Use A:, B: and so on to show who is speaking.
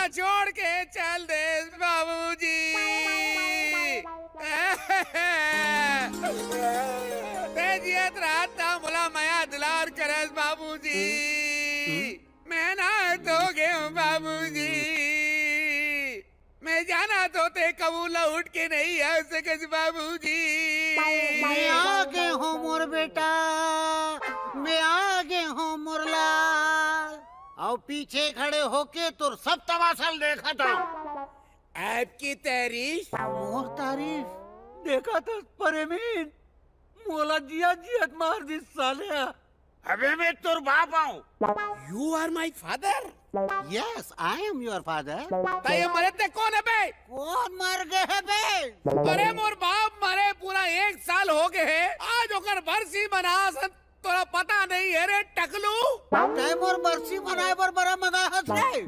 A: छोड़ के चल दे बाबूजी। तेजियत रात ना मुला माया दुलार करस बाबूजी। मैं ना तो गए बाबूजी। मैं जाना तो ते कबूला उठ के नहीं आ सकस बाबूजी।
B: मैं आगे हूँ मोर बेटा, मैं आगे हूँ मुरलाल। और पीछे खड़े होके तो सब तमाशा देखा था।
A: आपकी तारीफ
B: मोर तारीफ
C: देखा था परेमीन मोला जिया जियत मार दी साले।
B: अबे मैं तुर बाप आऊँ।
A: You are my father.
B: Yes I am your father.
A: ताये मरे ते कौन है बे?
B: कौन मर गए है बे?
A: अरे मोर बाप मरे पूरा 1 साल हो गए है। आज ओकर बरसी मना तोरा पता नहीं है रे टकलू।
B: तय मोर बरसी मनाए बर बड़ा मगा हस रे।